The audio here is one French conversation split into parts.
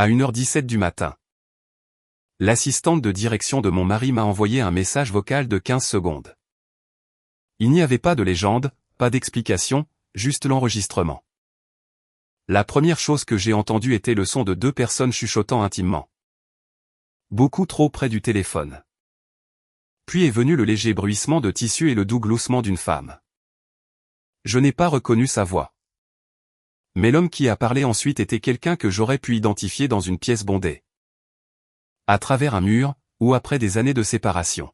À 1h17 du matin. L'assistante de direction de mon mari m'a envoyé un message vocal de 15 secondes. Il n'y avait pas de légende, pas d'explication, juste l'enregistrement. La première chose que j'ai entendue était le son de deux personnes chuchotant intimement. Beaucoup trop près du téléphone. Puis est venu le léger bruissement de tissu et le doux gloussement d'une femme. Je n'ai pas reconnu sa voix. Mais l'homme qui a parlé ensuite était quelqu'un que j'aurais pu identifier dans une pièce bondée. À travers un mur, ou après des années de séparation.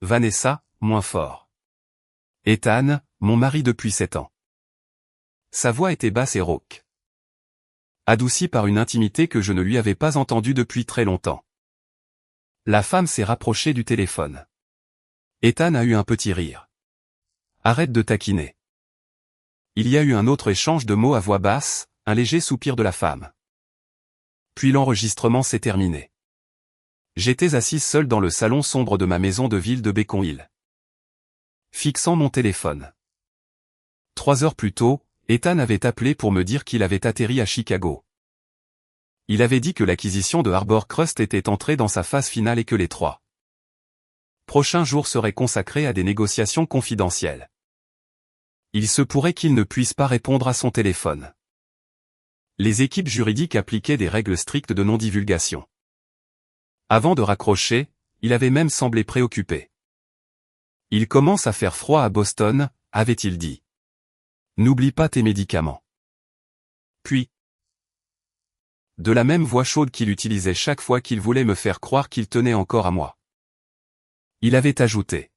Vanessa, moins fort. Ethan, mon mari depuis 7 ans. Sa voix était basse et rauque. Adoucie par une intimité que je ne lui avais pas entendue depuis très longtemps. La femme s'est rapprochée du téléphone. Ethan a eu un petit rire. Arrête de taquiner. Il y a eu un autre échange de mots à voix basse, un léger soupir de la femme. Puis l'enregistrement s'est terminé. J'étais assise seule dans le salon sombre de ma maison de ville de Beacon Hill. Fixant mon téléphone. 3 heures plus tôt, Ethan avait appelé pour me dire qu'il avait atterri à Chicago. Il avait dit que l'acquisition de Harbor Crust était entrée dans sa phase finale et que les 3 prochains jours seraient consacrés à des négociations confidentielles. Il se pourrait qu'il ne puisse pas répondre à son téléphone. Les équipes juridiques appliquaient des règles strictes de non-divulgation. Avant de raccrocher, il avait même semblé préoccupé. Il commence à faire froid à Boston, avait-il dit. N'oublie pas tes médicaments. Puis, de la même voix chaude qu'il utilisait chaque fois qu'il voulait me faire croire qu'il tenait encore à moi. Il avait ajouté.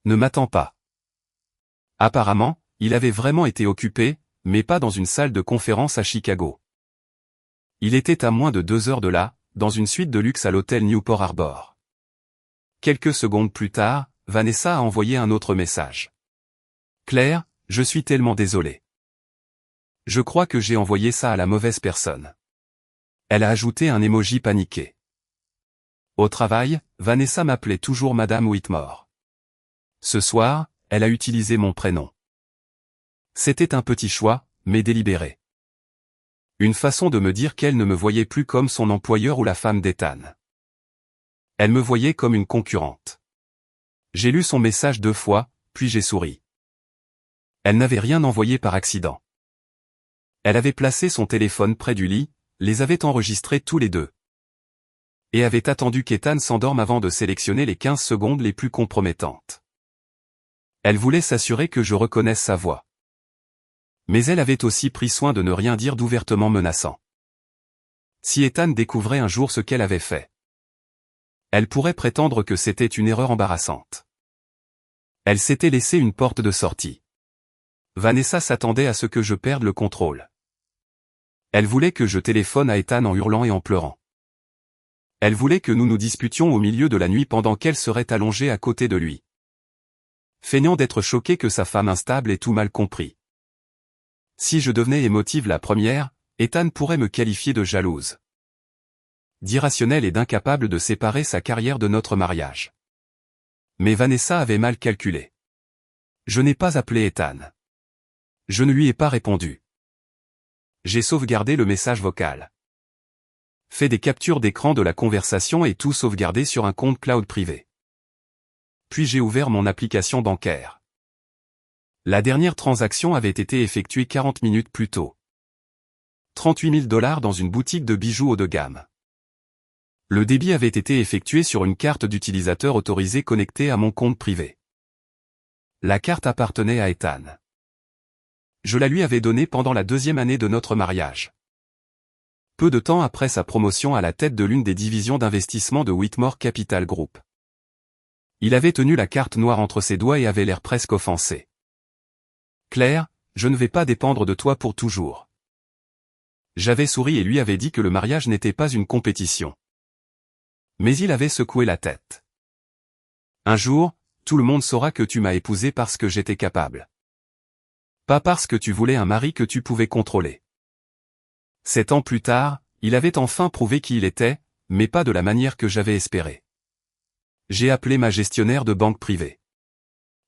Ne m'attends pas. Apparemment, il avait vraiment été occupé, mais pas dans une salle de conférence à Chicago. Il était à moins de 2 heures de là, dans une suite de luxe à l'hôtel Newport Harbor. Quelques secondes plus tard, Vanessa a envoyé un autre message. Claire, je suis tellement désolée. Je crois que j'ai envoyé ça à la mauvaise personne. Elle a ajouté un emoji paniqué. Au travail, Vanessa m'appelait toujours Madame Whitmore. Ce soir, elle a utilisé mon prénom. C'était un petit choix, mais délibéré. Une façon de me dire qu'elle ne me voyait plus comme son employeur ou la femme d'Ethan. Elle me voyait comme une concurrente. J'ai lu son message 2 fois, puis j'ai souri. Elle n'avait rien envoyé par accident. Elle avait placé son téléphone près du lit, les avait enregistrés tous les deux. Et avait attendu qu'Ethan s'endorme avant de sélectionner les 15 secondes les plus compromettantes. Elle voulait s'assurer que je reconnaisse sa voix. Mais elle avait aussi pris soin de ne rien dire d'ouvertement menaçant. Si Ethan découvrait un jour ce qu'elle avait fait, elle pourrait prétendre que c'était une erreur embarrassante. Elle s'était laissé une porte de sortie. Vanessa s'attendait à ce que je perde le contrôle. Elle voulait que je téléphone à Ethan en hurlant et en pleurant. Elle voulait que nous nous disputions au milieu de la nuit pendant qu'elle serait allongée à côté de lui. Feignant d'être choqué que sa femme instable ait tout mal compris. Si je devenais émotive la première, Ethan pourrait me qualifier de jalouse. D'irrationnelle et d'incapable de séparer sa carrière de notre mariage. Mais Vanessa avait mal calculé. Je n'ai pas appelé Ethan. Je ne lui ai pas répondu. J'ai sauvegardé le message vocal. Fait des captures d'écran de la conversation et tout sauvegardé sur un compte cloud privé. Puis j'ai ouvert mon application bancaire. La dernière transaction avait été effectuée 40 minutes plus tôt. 38 000 $ dans une boutique de bijoux haut de gamme. Le débit avait été effectué sur une carte d'utilisateur autorisée connectée à mon compte privé. La carte appartenait à Ethan. Je la lui avais donnée pendant la 2e année de notre mariage. Peu de temps après sa promotion à la tête de l'une des divisions d'investissement de Whitmore Capital Group. Il avait tenu la carte noire entre ses doigts et avait l'air presque offensé. Claire, je ne vais pas dépendre de toi pour toujours. J'avais souri et lui avais dit que le mariage n'était pas une compétition. Mais il avait secoué la tête. Un jour, tout le monde saura que tu m'as épousé parce que j'étais capable. Pas parce que tu voulais un mari que tu pouvais contrôler. 7 ans plus tard, il avait enfin prouvé qui il était, mais pas de la manière que j'avais espéré. J'ai appelé ma gestionnaire de banque privée.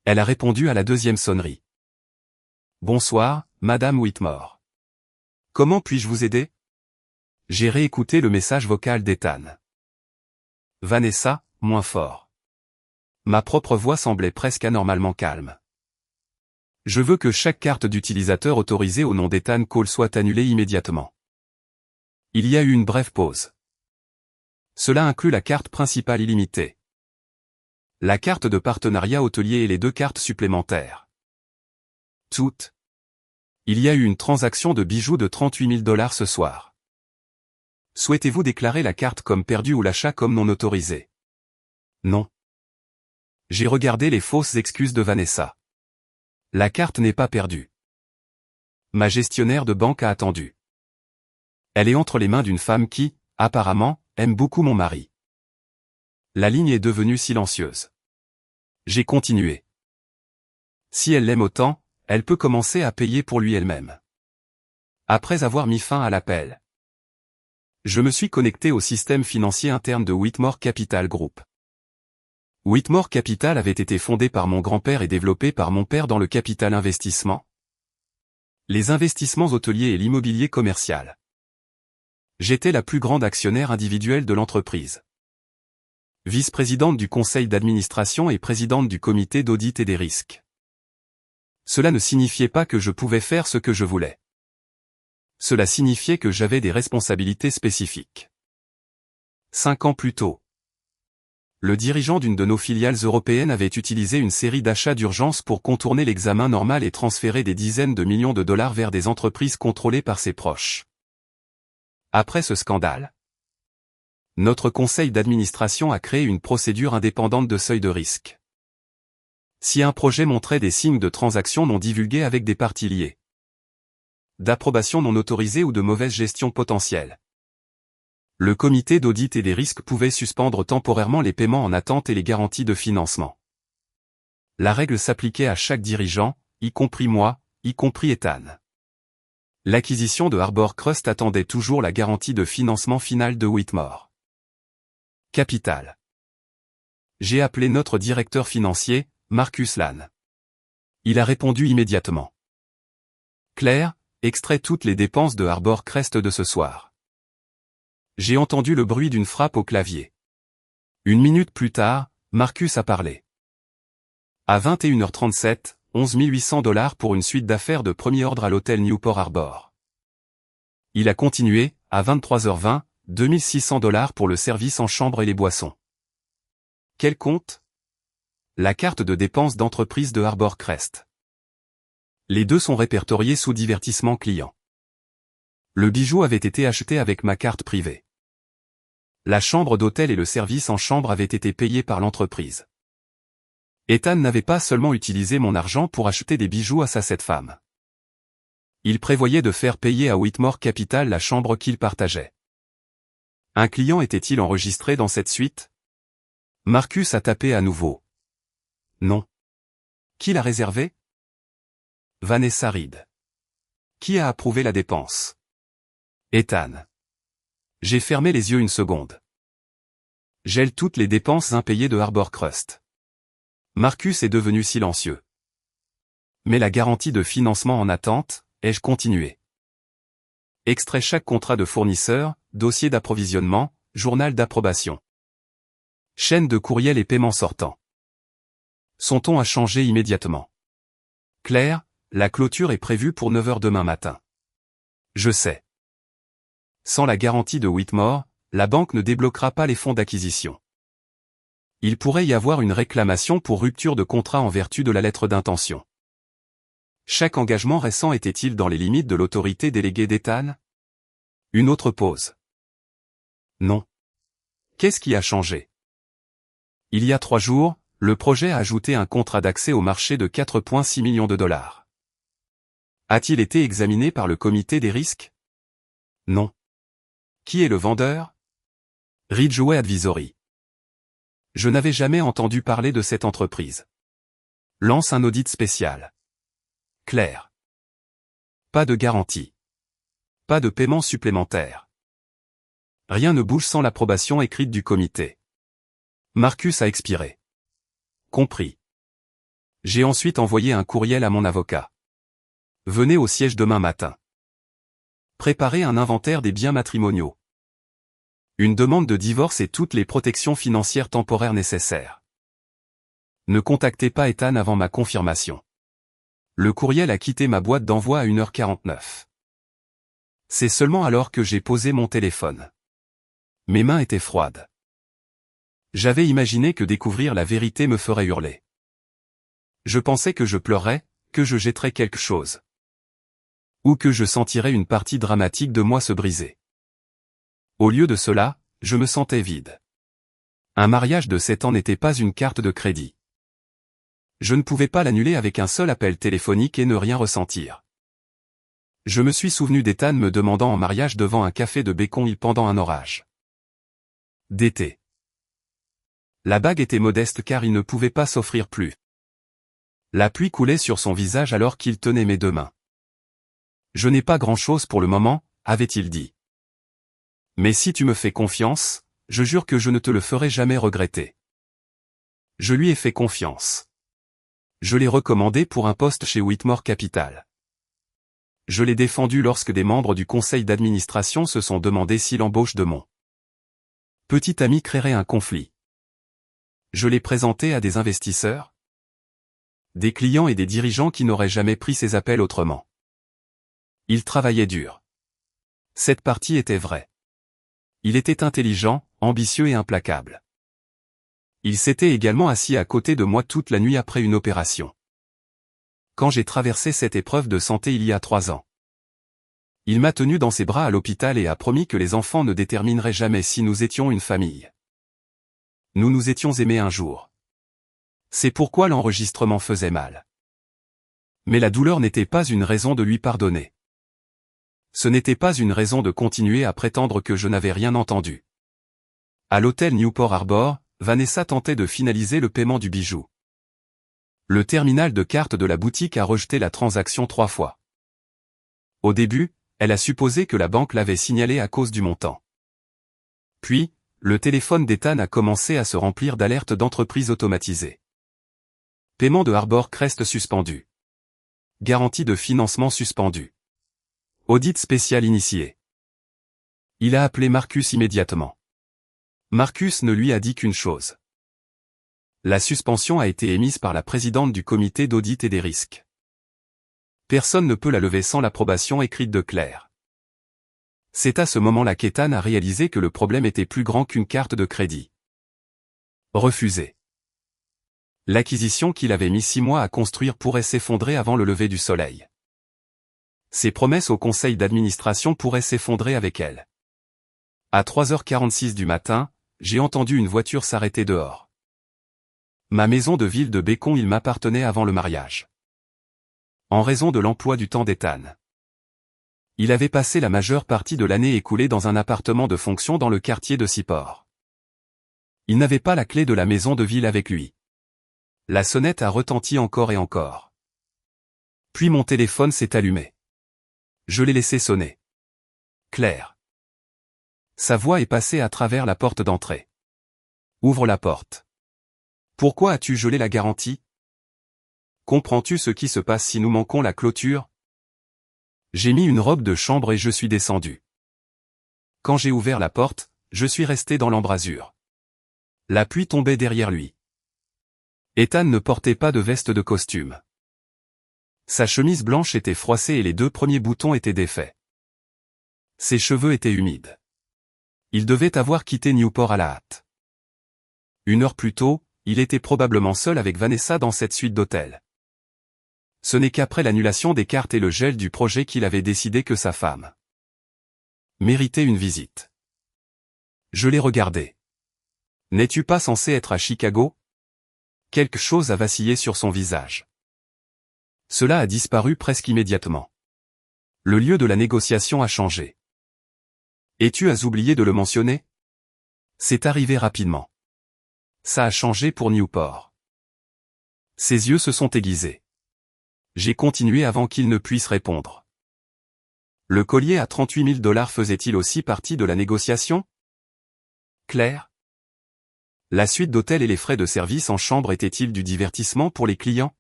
Elle a répondu à la 2e sonnerie. Bonsoir, Madame Whitmore. Comment puis-je vous aider? J'ai réécouté le message vocal d'Ethan. Vanessa, moins fort. Ma propre voix semblait presque anormalement calme. Je veux que chaque carte d'utilisateur autorisée au nom d'Ethan Cole soit annulée immédiatement. Il y a eu une brève pause. Cela inclut la carte principale illimitée, la carte de partenariat hôtelier et les 2 cartes supplémentaires. Toutes. Il y a eu une transaction de bijoux de 38 000 $ ce soir. Souhaitez-vous déclarer la carte comme perdue ou l'achat comme non autorisé? Non. J'ai regardé les fausses excuses de Vanessa. La carte n'est pas perdue. Ma gestionnaire de banque a attendu. Elle est entre les mains d'une femme qui, apparemment, aime beaucoup mon mari. La ligne est devenue silencieuse. J'ai continué. Si elle l'aime autant, elle peut commencer à payer pour lui elle-même. Après avoir mis fin à l'appel, je me suis connecté au système financier interne de Whitmore Capital Group. Whitmore Capital avait été fondé par mon grand-père et développé par mon père dans le capital investissement, les investissements hôteliers et l'immobilier commercial. J'étais la plus grande actionnaire individuelle de l'entreprise. Vice-présidente du conseil d'administration et présidente du comité d'audit et des risques. Cela ne signifiait pas que je pouvais faire ce que je voulais. Cela signifiait que j'avais des responsabilités spécifiques. 5 ans plus tôt, le dirigeant d'une de nos filiales européennes avait utilisé une série d'achats d'urgence pour contourner l'examen normal et transférer des dizaines de millions de dollars vers des entreprises contrôlées par ses proches. Après ce scandale, notre conseil d'administration a créé une procédure indépendante de seuil de risque. Si un projet montrait des signes de transactions non divulguées avec des parties liées, d'approbation non autorisée ou de mauvaise gestion potentielle, le comité d'audit et des risques pouvait suspendre temporairement les paiements en attente et les garanties de financement. La règle s'appliquait à chaque dirigeant, y compris moi, y compris Ethan. L'acquisition de Harbor Crust attendait toujours la garantie de financement finale de Whitmore Capital. J'ai appelé notre directeur financier, Marcus Lane. Il a répondu immédiatement. Claire, extrait toutes les dépenses de Harbor Crest de ce soir. J'ai entendu le bruit d'une frappe au clavier. 1 minute plus tard, Marcus a parlé. À 21h37, 11 800 $ pour une suite d'affaires de premier ordre à l'hôtel Newport Harbor. Il a continué, à 23h20, 2 600 $ pour le service en chambre et les boissons. Quel compte? La carte de dépenses d'entreprise de Harbor Crest. Les 2 sont répertoriés sous divertissement client. Le bijou avait été acheté avec ma carte privée. La chambre d'hôtel et le service en chambre avaient été payés par l'entreprise. Ethan n'avait pas seulement utilisé mon argent pour acheter des bijoux à sa 7 femmes. Il prévoyait de faire payer à Whitmore Capital la chambre qu'il partageait. Un client était-il enregistré dans cette suite? Marcus a tapé à nouveau. Non. Qui l'a réservé? Vanessa Reed. Qui a approuvé la dépense? Ethan. J'ai fermé les yeux une seconde. Gèle toutes les dépenses impayées de Harbor Crust. Marcus est devenu silencieux. Mais la garantie de financement en attente, ai-je continué. Extrait chaque contrat de fournisseur, dossier d'approvisionnement, journal d'approbation. Chaîne de courriel et paiement sortant. Son ton a changé immédiatement. Claire, la clôture est prévue pour 9 h demain matin. Je sais. Sans la garantie de Whitmore, la banque ne débloquera pas les fonds d'acquisition. Il pourrait y avoir une réclamation pour rupture de contrat en vertu de la lettre d'intention. Chaque engagement récent était-il dans les limites de l'autorité déléguée d'Ethan? Une autre pause. Non. Qu'est-ce qui a changé? Il y a 3 jours, le projet a ajouté un contrat d'accès au marché de 4,6 millions de $. A-t-il été examiné par le comité des risques? Non. Qui est le vendeur? Ridgeway Advisory. Je n'avais jamais entendu parler de cette entreprise. Lance un audit spécial. Claire. Pas de garantie. Pas de paiement supplémentaire. Rien ne bouge sans l'approbation écrite du comité. Marcus a expiré. Compris. J'ai ensuite envoyé un courriel à mon avocat. Venez au siège demain matin. Préparez un inventaire des biens matrimoniaux. Une demande de divorce et toutes les protections financières temporaires nécessaires. Ne contactez pas Ethan avant ma confirmation. Le courriel a quitté ma boîte d'envoi à 1h49. C'est seulement alors que j'ai posé mon téléphone. Mes mains étaient froides. J'avais imaginé que découvrir la vérité me ferait hurler. Je pensais que je pleurerais, que je jetterais quelque chose. Ou que je sentirais une partie dramatique de moi se briser. Au lieu de cela, je me sentais vide. Un mariage de 7 ans n'était pas une carte de crédit. Je ne pouvais pas l'annuler avec un seul appel téléphonique et ne rien ressentir. Je me suis souvenu d'Ethan me demandant en mariage devant un café de Bacon Hill pendant un orage d'été. La bague était modeste car il ne pouvait pas s'offrir plus. La pluie coulait sur son visage alors qu'il tenait mes deux mains. Je n'ai pas grand-chose pour le moment, avait-il dit. Mais si tu me fais confiance, je jure que je ne te le ferai jamais regretter. Je lui ai fait confiance. Je l'ai recommandé pour un poste chez Whitmore Capital. Je l'ai défendu lorsque des membres du conseil d'administration se sont demandé si l'embauche de mon petit ami créerait un conflit. Je l'ai présenté à des investisseurs, des clients et des dirigeants qui n'auraient jamais pris ses appels autrement. Il travaillait dur. Cette partie était vraie. Il était intelligent, ambitieux et implacable. Il s'était également assis à côté de moi toute la nuit après une opération. Quand j'ai traversé cette épreuve de santé il y a 3 ans. Il m'a tenu dans ses bras à l'hôpital et a promis que les enfants ne détermineraient jamais si nous étions une famille. Nous nous étions aimés un jour. C'est pourquoi l'enregistrement faisait mal. Mais la douleur n'était pas une raison de lui pardonner. Ce n'était pas une raison de continuer à prétendre que je n'avais rien entendu. À l'hôtel Newport Harbor, Vanessa tentait de finaliser le paiement du bijou. Le terminal de carte de la boutique a rejeté la transaction 3 fois. Au début, elle a supposé que la banque l'avait signalé à cause du montant. Puis, le téléphone d'Ethan a commencé à se remplir d'alertes d'entreprises automatisées. Paiement de Harbor Crest suspendu. Garantie de financement suspendue. Audit spécial initié. Il a appelé Marcus immédiatement. Marcus ne lui a dit qu'une chose. La suspension a été émise par la présidente du comité d'audit et des risques. Personne ne peut la lever sans l'approbation écrite de Claire. C'est à ce moment-là qu'Ethan a réalisé que le problème était plus grand qu'une carte de crédit. Refusé. L'acquisition qu'il avait mis 6 mois à construire pourrait s'effondrer avant le lever du soleil. Ses promesses au conseil d'administration pourraient s'effondrer avec elle. À 3h46 du matin, j'ai entendu une voiture s'arrêter dehors. Ma maison de ville de Bacon Hill m'appartenait avant le mariage. En raison de l'emploi du temps d'Ethan. Il avait passé la majeure partie de l'année écoulée dans un appartement de fonction dans le quartier de Seaport. Il n'avait pas la clé de la maison de ville avec lui. La sonnette a retenti encore et encore. Puis mon téléphone s'est allumé. Je l'ai laissé sonner. Claire. Sa voix est passée à travers la porte d'entrée. Ouvre la porte. Pourquoi as-tu gelé la garantie? Comprends-tu ce qui se passe si nous manquons la clôture? J'ai mis une robe de chambre et je suis descendu. Quand j'ai ouvert la porte, je suis resté dans l'embrasure. La pluie tombait derrière lui. Ethan ne portait pas de veste de costume. Sa chemise blanche était froissée et les 2 premiers boutons étaient défaits. Ses cheveux étaient humides. Il devait avoir quitté Newport à la hâte. 1 heure plus tôt, il était probablement seul avec Vanessa dans cette suite d'hôtel. Ce n'est qu'après l'annulation des cartes et le gel du projet qu'il avait décidé que sa femme méritait une visite. Je l'ai regardé. N'es-tu pas censé être à Chicago? Quelque chose a vacillé sur son visage. Cela a disparu presque immédiatement. Le lieu de la négociation a changé. Et tu as oublié de le mentionner? C'est arrivé rapidement. Ça a changé pour Newport. Ses yeux se sont aiguisés. J'ai continué avant qu'il ne puisse répondre. Le collier à 38 000 $ faisait-il aussi partie de la négociation? Claire? La suite d'hôtel et les frais de service en chambre étaient-ils du divertissement pour les clients?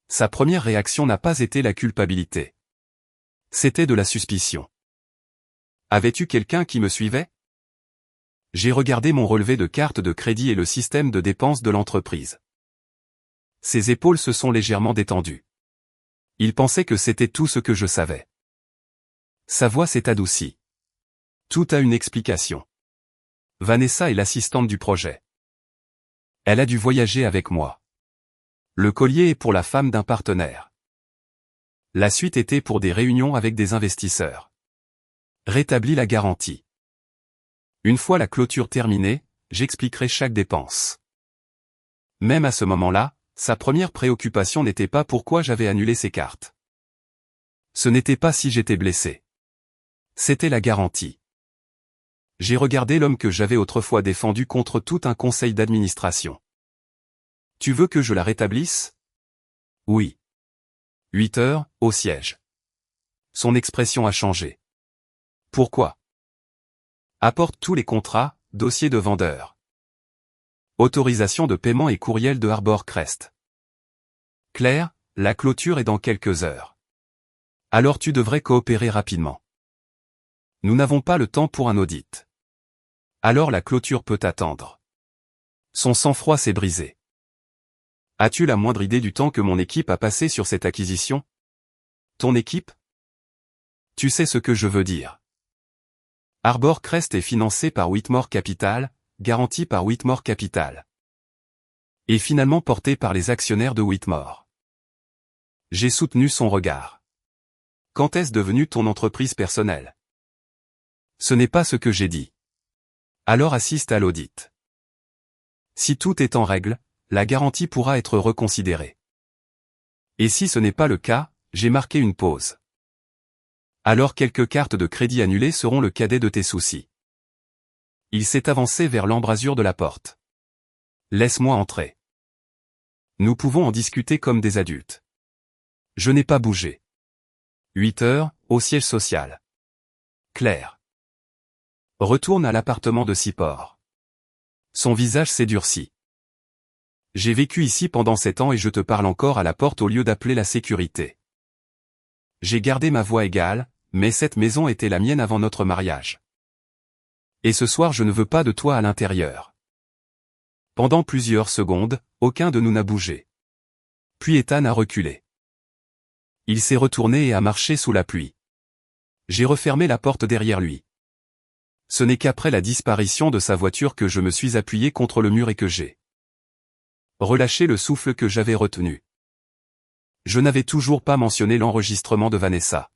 Sa première réaction n'a pas été la culpabilité. C'était de la suspicion. Avais-tu quelqu'un qui me suivait? J'ai regardé mon relevé de carte de crédit et le système de dépenses de l'entreprise. Ses épaules se sont légèrement détendues. Il pensait que c'était tout ce que je savais. Sa voix s'est adoucie. Tout a une explication. Vanessa est l'assistante du projet. Elle a dû voyager avec moi. Le collier est pour la femme d'un partenaire. La suite était pour des réunions avec des investisseurs. Rétablis la garantie. Une fois la clôture terminée, j'expliquerai chaque dépense. Même à ce moment-là, sa première préoccupation n'était pas pourquoi j'avais annulé ses cartes. Ce n'était pas si j'étais blessé. C'était la garantie. J'ai regardé l'homme que j'avais autrefois défendu contre tout un conseil d'administration. Tu veux que je la rétablisse? Oui. 8 heures, au siège. Son expression a changé. Pourquoi? Apporte tous les contrats, dossiers de vendeur. Autorisation de paiement et courriel de Harbor Crest. Claire, la clôture est dans quelques heures. Alors tu devrais coopérer rapidement. Nous n'avons pas le temps pour un audit. Alors la clôture peut attendre. Son sang-froid s'est brisé. As-tu la moindre idée du temps que mon équipe a passé sur cette acquisition? Ton équipe? Tu sais ce que je veux dire. Harbor Crest est financé par Whitmore Capital, garanti par Whitmore Capital. Et finalement porté par les actionnaires de Whitmore. J'ai soutenu son regard. Quand est-ce devenu ton entreprise personnelle? Ce n'est pas ce que j'ai dit. Alors assiste à l'audit. Si tout est en règle, la garantie pourra être reconsidérée. Et si ce n'est pas le cas, j'ai marqué une pause. Alors quelques cartes de crédit annulées seront le cadet de tes soucis. Il s'est avancé vers l'embrasure de la porte. Laisse-moi entrer. Nous pouvons en discuter comme des adultes. Je n'ai pas bougé. 8 heures, au siège social. Claire. Retourne à l'appartement de Sipor. Son visage s'est durci. J'ai vécu ici pendant 7 ans et je te parle encore à la porte au lieu d'appeler la sécurité. J'ai gardé ma voix égale, mais cette maison était la mienne avant notre mariage. Et ce soir je ne veux pas de toi à l'intérieur. Pendant plusieurs secondes, aucun de nous n'a bougé. Puis Ethan a reculé. Il s'est retourné et a marché sous la pluie. J'ai refermé la porte derrière lui. Ce n'est qu'après la disparition de sa voiture que je me suis appuyé contre le mur et que j'ai relâché le souffle que j'avais retenu. Je n'avais toujours pas mentionné l'enregistrement de Vanessa.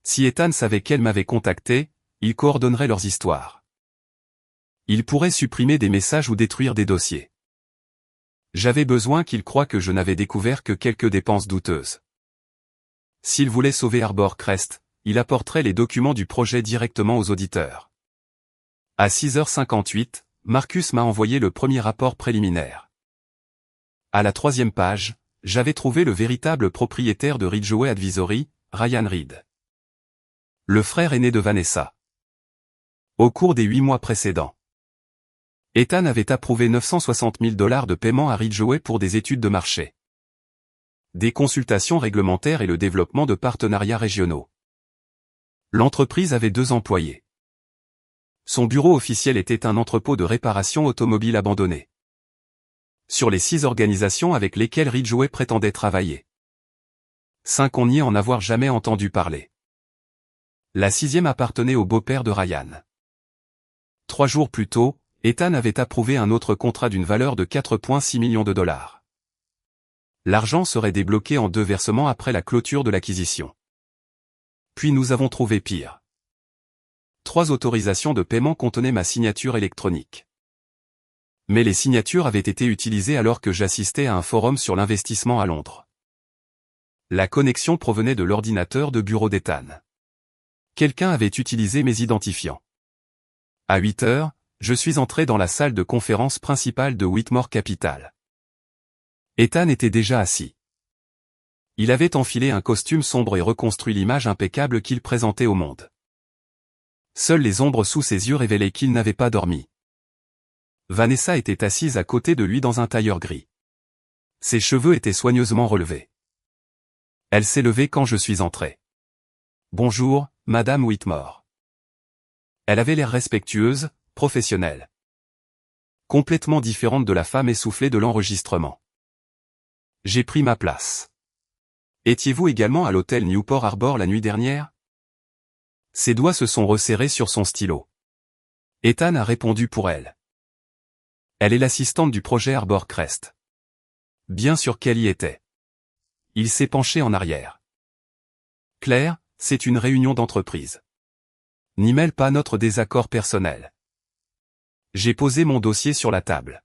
Si Ethan savait qu'elle m'avait contacté, il coordonnerait leurs histoires. Il pourrait supprimer des messages ou détruire des dossiers. J'avais besoin qu'il croie que je n'avais découvert que quelques dépenses douteuses. S'il voulait sauver Harbor Crest, il apporterait les documents du projet directement aux auditeurs. À 6h58, Marcus m'a envoyé le premier rapport préliminaire. À la 3e page, j'avais trouvé le véritable propriétaire de Ridgeway Advisory, Ryan Reed. Le frère aîné de Vanessa. Au cours des 8 mois précédents, Ethan avait approuvé $960 000 de paiement à Ridgeway pour des études de marché, des consultations réglementaires et le développement de partenariats régionaux. L'entreprise avait 2 employés. Son bureau officiel était un entrepôt de réparation automobile abandonné. Sur les 6 organisations avec lesquelles Ridgeway prétendait travailler, 5 on n'y en avoir jamais entendu parler. La 6e appartenait au beau-père de Ryan. 3 jours plus tôt, Ethan avait approuvé un autre contrat d'une valeur de $4,6 millions. L'argent serait débloqué en 2 versements après la clôture de l'acquisition. Puis nous avons trouvé pire. 3 autorisations de paiement contenaient ma signature électronique. Mais les signatures avaient été utilisées alors que j'assistais à un forum sur l'investissement à Londres. La connexion provenait de l'ordinateur de bureau d'Ethan. Quelqu'un avait utilisé mes identifiants. À 8 heures, je suis entré dans la salle de conférence principale de Whitmore Capital. Ethan était déjà assis. Il avait enfilé un costume sombre et reconstruit l'image impeccable qu'il présentait au monde. Seules les ombres sous ses yeux révélaient qu'il n'avait pas dormi. Vanessa était assise à côté de lui dans un tailleur gris. Ses cheveux étaient soigneusement relevés. Elle s'est levée quand je suis entré. « Bonjour, Madame Whitmore. » Elle avait l'air respectueuse, professionnelle. Complètement différente de la femme essoufflée de l'enregistrement. J'ai pris ma place. Étiez-vous également à l'hôtel Newport Harbor la nuit dernière? Ses doigts se sont resserrés sur son stylo. Ethan a répondu pour elle. Elle est l'assistante du projet Harbor Crest. Bien sûr qu'elle y était. Il s'est penché en arrière. Claire, c'est une réunion d'entreprise. N'y mêle pas notre désaccord personnel. J'ai posé mon dossier sur la table.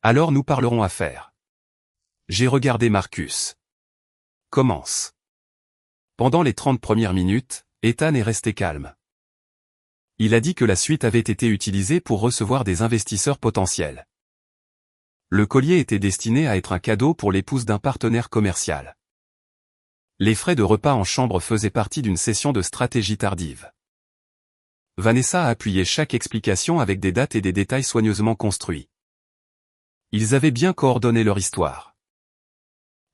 Alors nous parlerons affaires. J'ai regardé Marcus. Commence. Pendant les 30 premières minutes, Ethan est resté calme. Il a dit que la suite avait été utilisée pour recevoir des investisseurs potentiels. Le collier était destiné à être un cadeau pour l'épouse d'un partenaire commercial. Les frais de repas en chambre faisaient partie d'une session de stratégie tardive. Vanessa a appuyé chaque explication avec des dates et des détails soigneusement construits. Ils avaient bien coordonné leur histoire.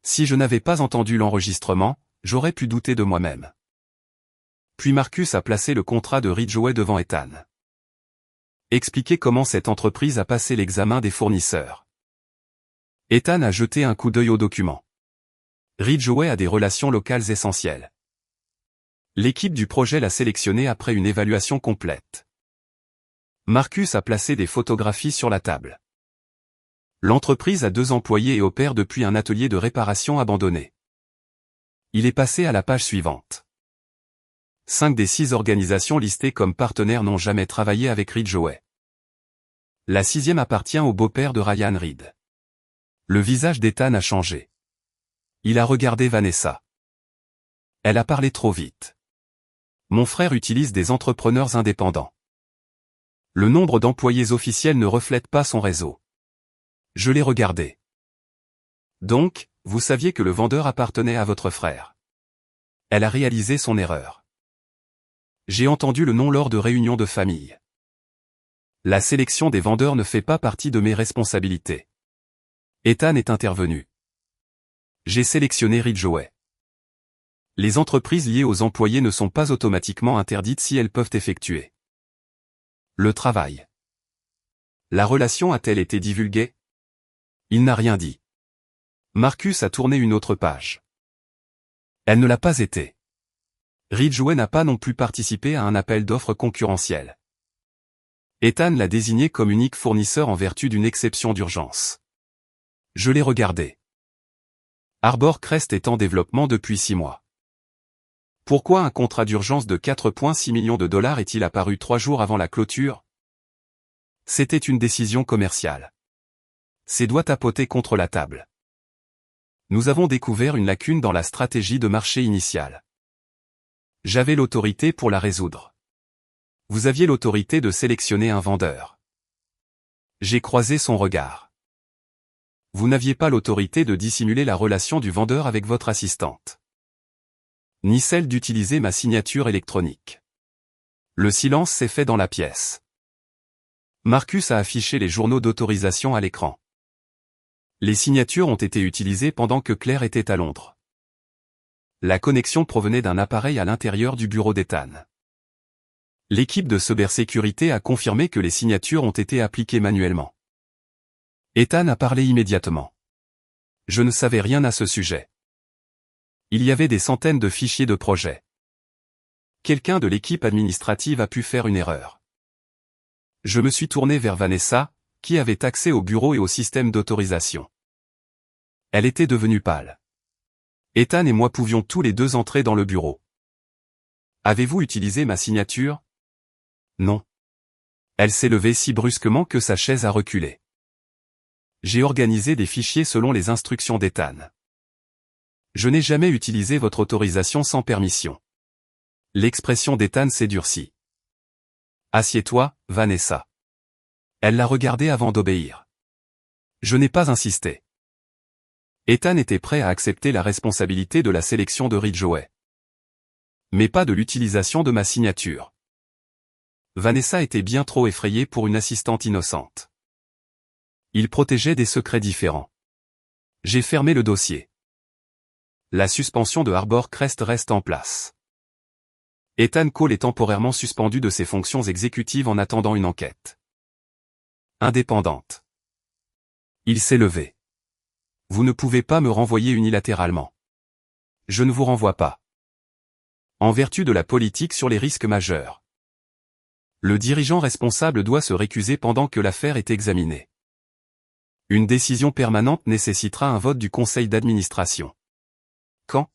Si je n'avais pas entendu l'enregistrement, j'aurais pu douter de moi-même. Puis Marcus a placé le contrat de Ridgeway devant Ethan. Expliquez comment cette entreprise a passé l'examen des fournisseurs. Ethan a jeté un coup d'œil aux documents. Ridgeway a des relations locales essentielles. L'équipe du projet l'a sélectionné après une évaluation complète. Marcus a placé des photographies sur la table. L'entreprise a 2 employés et opère depuis un atelier de réparation abandonné. Il est passé à la page suivante. 5 des 6 organisations listées comme partenaires n'ont jamais travaillé avec Ridgeway. La 6e appartient au beau-père de Ryan Reed. Le visage d'Ethan a changé. Il a regardé Vanessa. Elle a parlé trop vite. Mon frère utilise des entrepreneurs indépendants. Le nombre d'employés officiels ne reflète pas son réseau. Je l'ai regardé. Donc, vous saviez que le vendeur appartenait à votre frère. Elle a réalisé son erreur. J'ai entendu le nom lors de réunions de famille. La sélection des vendeurs ne fait pas partie de mes responsabilités. Ethan est intervenu. J'ai sélectionné Ridgeway. Les entreprises liées aux employés ne sont pas automatiquement interdites si elles peuvent effectuer le travail. La relation a-t-elle été divulguée? Il n'a rien dit. Marcus a tourné une autre page. Elle ne l'a pas été. Ridgeway n'a pas non plus participé à un appel d'offres concurrentiel. Ethan l'a désigné comme unique fournisseur en vertu d'une exception d'urgence. Je l'ai regardé. Harbor Crest est en développement depuis 6 mois. Pourquoi un contrat d'urgence de 4,6 millions de dollars est-il apparu 3 jours avant la clôture? C'était une décision commerciale. Ses doigts tapotaient contre la table. Nous avons découvert une lacune dans la stratégie de marché initiale. J'avais l'autorité pour la résoudre. Vous aviez l'autorité de sélectionner un vendeur. J'ai croisé son regard. Vous n'aviez pas l'autorité de dissimuler la relation du vendeur avec votre assistante. Ni celle d'utiliser ma signature électronique. Le silence s'est fait dans la pièce. Marcus a affiché les journaux d'autorisation à l'écran. Les signatures ont été utilisées pendant que Claire était à Londres. La connexion provenait d'un appareil à l'intérieur du bureau d'Ethan. L'équipe de cybersécurité a confirmé que les signatures ont été appliquées manuellement. Ethan a parlé immédiatement. Je ne savais rien à ce sujet. Il y avait des centaines de fichiers de projet. Quelqu'un de l'équipe administrative a pu faire une erreur. Je me suis tourné vers Vanessa, qui avait accès au bureau et au système d'autorisation. Elle était devenue pâle. Ethan et moi pouvions tous les deux entrer dans le bureau. Avez-vous utilisé ma signature? Non. Elle s'est levée si brusquement que sa chaise a reculé. J'ai organisé des fichiers selon les instructions d'Ethan. Je n'ai jamais utilisé votre autorisation sans permission. L'expression d'Ethan s'est durcie. Assieds-toi, Vanessa. Elle l'a regardé avant d'obéir. Je n'ai pas insisté. Ethan était prêt à accepter la responsabilité de la sélection de Ridgeway. Mais pas de l'utilisation de ma signature. Vanessa était bien trop effrayée pour une assistante innocente. Il protégeait des secrets différents. J'ai fermé le dossier. La suspension de Harbor Crest reste en place. Ethan Cole est temporairement suspendu de ses fonctions exécutives en attendant une enquête indépendante. Il s'est levé. Vous ne pouvez pas me renvoyer unilatéralement. Je ne vous renvoie pas. En vertu de la politique sur les risques majeurs. Le dirigeant responsable doit se récuser pendant que l'affaire est examinée. Une décision permanente nécessitera un vote du conseil d'administration. Quand?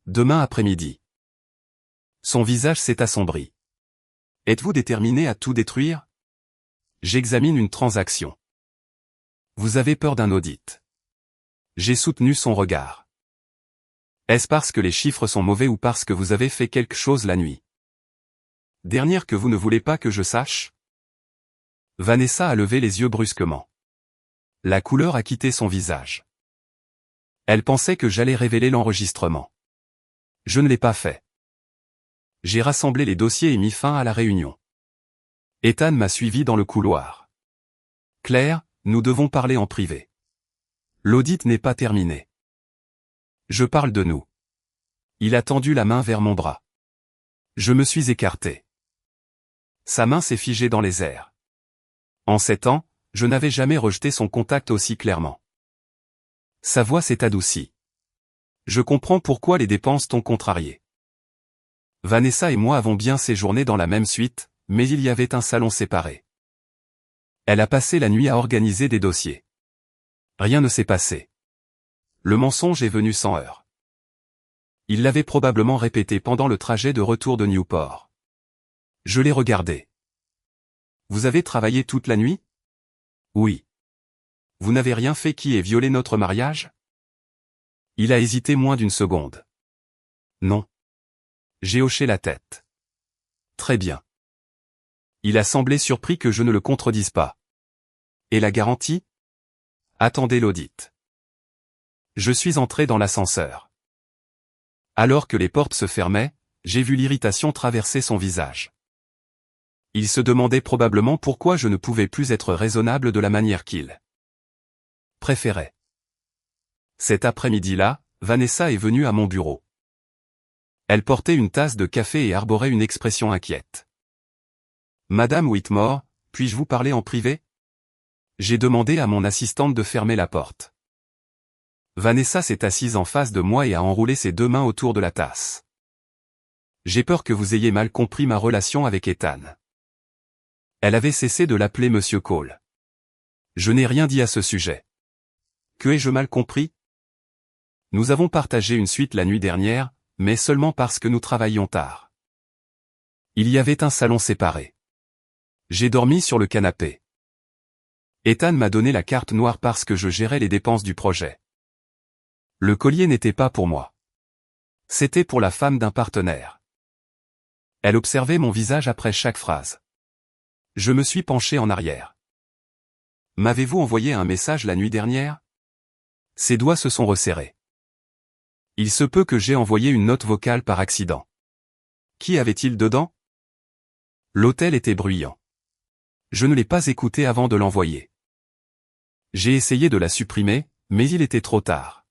Demain après-midi. Son visage s'est assombri. Êtes-vous déterminé à tout détruire? J'examine une transaction. Vous avez peur d'un audit. J'ai soutenu son regard. Est-ce parce que les chiffres sont mauvais ou parce que vous avez fait quelque chose la nuit? Dernière que vous ne voulez pas que je sache? Vanessa a levé les yeux brusquement. La couleur a quitté son visage. Elle pensait que j'allais révéler l'enregistrement. Je ne l'ai pas fait. J'ai rassemblé les dossiers et mis fin à la réunion. Ethan m'a suivi dans le couloir. Claire, nous devons parler en privé. L'audit n'est pas terminé. Je parle de nous. Il a tendu la main vers mon bras. Je me suis écarté. Sa main s'est figée dans les airs. En 7 ans, je n'avais jamais rejeté son contact aussi clairement. Sa voix s'est adoucie. Je comprends pourquoi les dépenses t'ont contrarié. Vanessa et moi avons bien séjourné dans la même suite, mais il y avait un salon séparé. Elle a passé la nuit à organiser des dossiers. Rien ne s'est passé. Le mensonge est venu sans heurts. Il l'avait probablement répété pendant le trajet de retour de Newport. Je l'ai regardé. Vous avez travaillé toute la nuit? Oui. Vous n'avez rien fait qui ait violé notre mariage? Il a hésité moins d'une seconde. Non. J'ai hoché la tête. Très bien. Il a semblé surpris que je ne le contredise pas. Et la garantie? Attendez l'audit. Je suis entré dans l'ascenseur. Alors que les portes se fermaient, j'ai vu l'irritation traverser son visage. Il se demandait probablement pourquoi je ne pouvais plus être raisonnable de la manière qu'il préférait. Cet après-midi-là, Vanessa est venue à mon bureau. Elle portait une tasse de café et arborait une expression inquiète. Madame Whitmore, puis-je vous parler en privé? J'ai demandé à mon assistante de fermer la porte. Vanessa s'est assise en face de moi et a enroulé ses 2 mains autour de la tasse. J'ai peur que vous ayez mal compris ma relation avec Ethan. Elle avait cessé de l'appeler Monsieur Cole. Je n'ai rien dit à ce sujet. Que ai-je mal compris? Nous avons partagé une suite la nuit dernière, mais seulement parce que nous travaillions tard. Il y avait un salon séparé. J'ai dormi sur le canapé. Ethan m'a donné la carte noire parce que je gérais les dépenses du projet. Le collier n'était pas pour moi. C'était pour la femme d'un partenaire. Elle observait mon visage après chaque phrase. Je me suis penché en arrière. M'avez-vous envoyé un message la nuit dernière? Ses doigts se sont resserrés. Il se peut que j'ai envoyé une note vocale par accident. Qui avait-il dedans? L'hôtel était bruyant. Je ne l'ai pas écouté avant de l'envoyer. J'ai essayé de la supprimer, mais il était trop tard.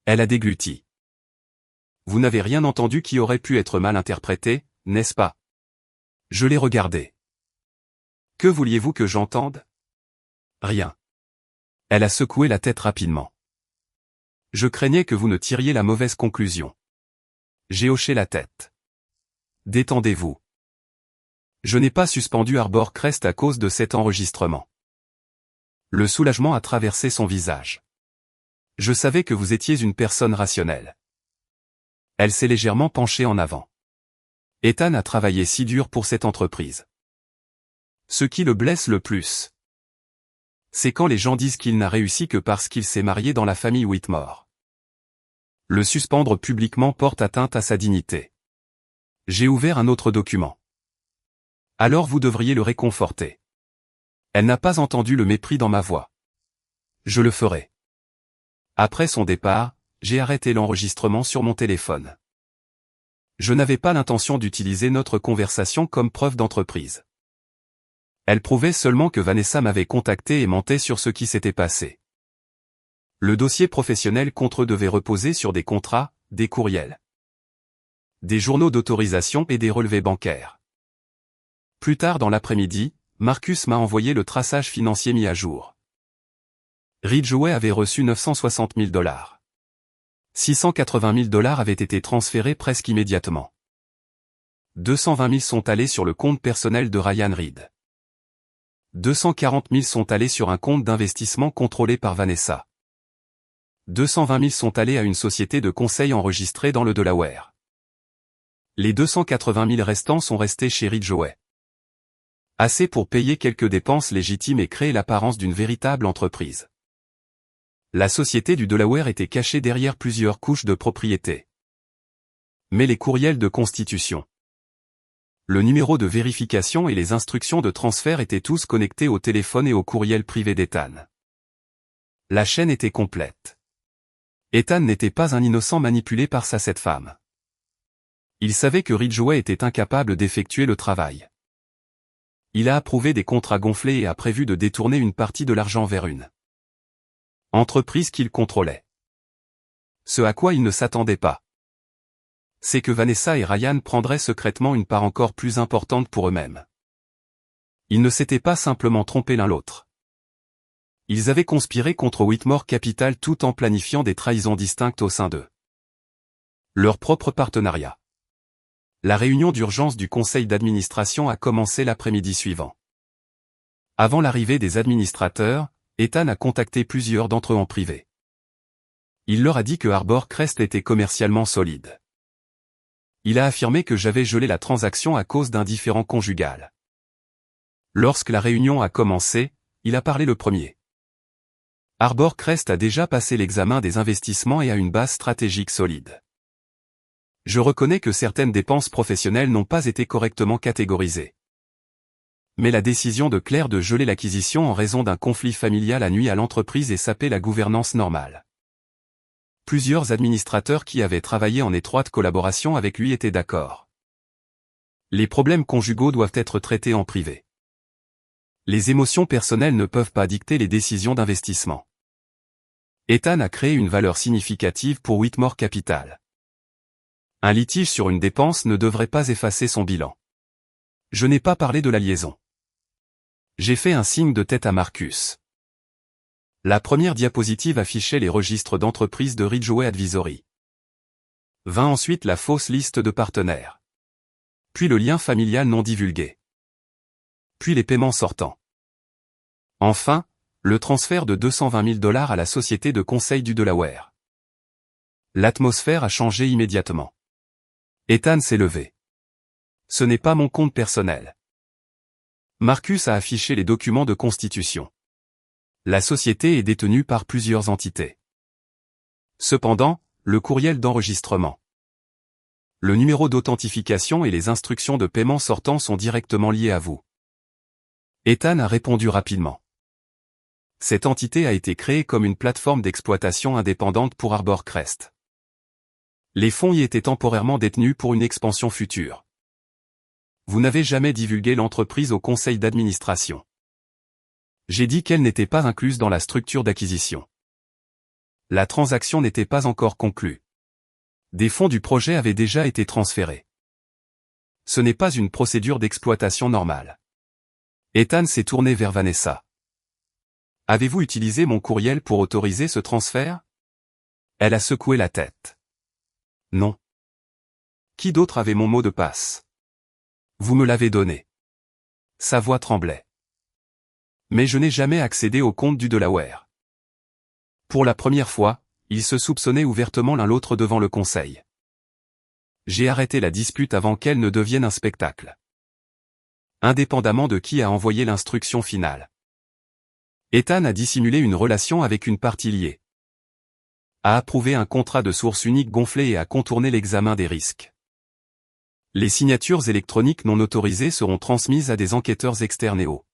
Elle a dégluti. Vous n'avez rien entendu qui aurait pu être mal interprété, n'est-ce pas? Je l'ai regardé. Que vouliez-vous que j'entende? Rien. Elle a secoué la tête rapidement. Je craignais que vous ne tiriez la mauvaise conclusion. J'ai hoché la tête. Détendez-vous. Je n'ai pas suspendu Arbor Crest à cause de cet enregistrement. Le soulagement a traversé son visage. Je savais que vous étiez une personne rationnelle. Elle s'est légèrement penchée en avant. Ethan a travaillé si dur pour cette entreprise. Ce qui le blesse le plus, c'est quand les gens disent qu'il n'a réussi que parce qu'il s'est marié dans la famille Whitmore. Le suspendre publiquement porte atteinte à sa dignité. J'ai ouvert un autre document. Alors vous devriez le réconforter. Elle n'a pas entendu le mépris dans ma voix. Je le ferai. Après son départ, j'ai arrêté l'enregistrement sur mon téléphone. Je n'avais pas l'intention d'utiliser notre conversation comme preuve d'entreprise. Elle prouvait seulement que Vanessa m'avait contacté et mentait sur ce qui s'était passé. Le dossier professionnel contre eux devait reposer sur des contrats, des courriels. des journaux d'autorisation et des relevés bancaires. Plus tard dans l'après-midi, Marcus m'a envoyé le traçage financier mis à jour. Ridgway avait reçu 960 000 $. 680 000 $ avaient été transférés presque immédiatement. 220 000 sont allés sur le compte personnel de Ryan Reed. 240 000 sont allés sur un compte d'investissement contrôlé par Vanessa. 220 000 sont allés à une société de conseil enregistrée dans le Delaware. Les 280 000 restants sont restés chez Ridgway. Assez pour payer quelques dépenses légitimes et créer l'apparence d'une véritable entreprise. La société du Delaware était cachée derrière plusieurs couches de propriété. Mais les courriels de constitution, le numéro de vérification et les instructions de transfert étaient tous connectés au téléphone et au courriel privé d'Ethan. La chaîne était complète. Ethan n'était pas un innocent manipulé par cette femme. Il savait que Ridgway était incapable d'effectuer le travail. Il a approuvé des contrats gonflés et a prévu de détourner une partie de l'argent vers une entreprise qu'il contrôlait. Ce à quoi il ne s'attendait pas, c'est que Vanessa et Ryan prendraient secrètement une part encore plus importante pour eux-mêmes. Ils ne s'étaient pas simplement trompés l'un l'autre. Ils avaient conspiré contre Whitmore Capital tout en planifiant des trahisons distinctes au sein d'eux. Leur propre partenariat. La réunion d'urgence du conseil d'administration a commencé l'après-midi suivant. Avant l'arrivée des administrateurs, Ethan a contacté plusieurs d'entre eux en privé. Il leur a dit que Harbor Crest était commercialement solide. Il a affirmé que j'avais gelé la transaction à cause d'un différend conjugal. Lorsque la réunion a commencé, il a parlé le premier. Harbor Crest a déjà passé l'examen des investissements et a une base stratégique solide. Je reconnais que certaines dépenses professionnelles n'ont pas été correctement catégorisées. Mais la décision de Claire de geler l'acquisition en raison d'un conflit familial a nui à l'entreprise et sapé la gouvernance normale. Plusieurs administrateurs qui avaient travaillé en étroite collaboration avec lui étaient d'accord. Les problèmes conjugaux doivent être traités en privé. Les émotions personnelles ne peuvent pas dicter les décisions d'investissement. Ethan a créé une valeur significative pour Whitmore Capital. Un litige sur une dépense ne devrait pas effacer son bilan. Je n'ai pas parlé de la liaison. J'ai fait un signe de tête à Marcus. La première diapositive affichait les registres d'entreprise de Ridgway Advisory. Vint ensuite la fausse liste de partenaires. Puis le lien familial non divulgué. Puis les paiements sortants. Enfin, le transfert de 220 000 $ à la société de conseil du Delaware. L'atmosphère a changé immédiatement. Ethan s'est levé. Ce n'est pas mon compte personnel. Marcus a affiché les documents de constitution. La société est détenue par plusieurs entités. Cependant, le courriel d'enregistrement, le numéro d'authentification et les instructions de paiement sortant sont directement liés à vous. Ethan a répondu rapidement. Cette entité a été créée comme une plateforme d'exploitation indépendante pour Harbor Crest. Les fonds y étaient temporairement détenus pour une expansion future. Vous n'avez jamais divulgué l'entreprise au conseil d'administration. J'ai dit qu'elle n'était pas incluse dans la structure d'acquisition. La transaction n'était pas encore conclue. Des fonds du projet avaient déjà été transférés. Ce n'est pas une procédure d'exploitation normale. Ethan s'est tourné vers Vanessa. Avez-vous utilisé mon courriel pour autoriser ce transfert? Elle a secoué la tête. Non. Qui d'autre avait mon mot de passe? Vous me l'avez donné. Sa voix tremblait. Mais je n'ai jamais accédé au compte du Delaware. Pour la première fois, ils se soupçonnaient ouvertement l'un l'autre devant le conseil. J'ai arrêté la dispute avant qu'elle ne devienne un spectacle. Indépendamment de qui a envoyé l'instruction finale. Ethan a dissimulé une relation avec une partie liée. A approuvé un contrat de source unique gonflé et a contourné l'examen des risques. Les signatures électroniques non autorisées seront transmises à des enquêteurs externes et aux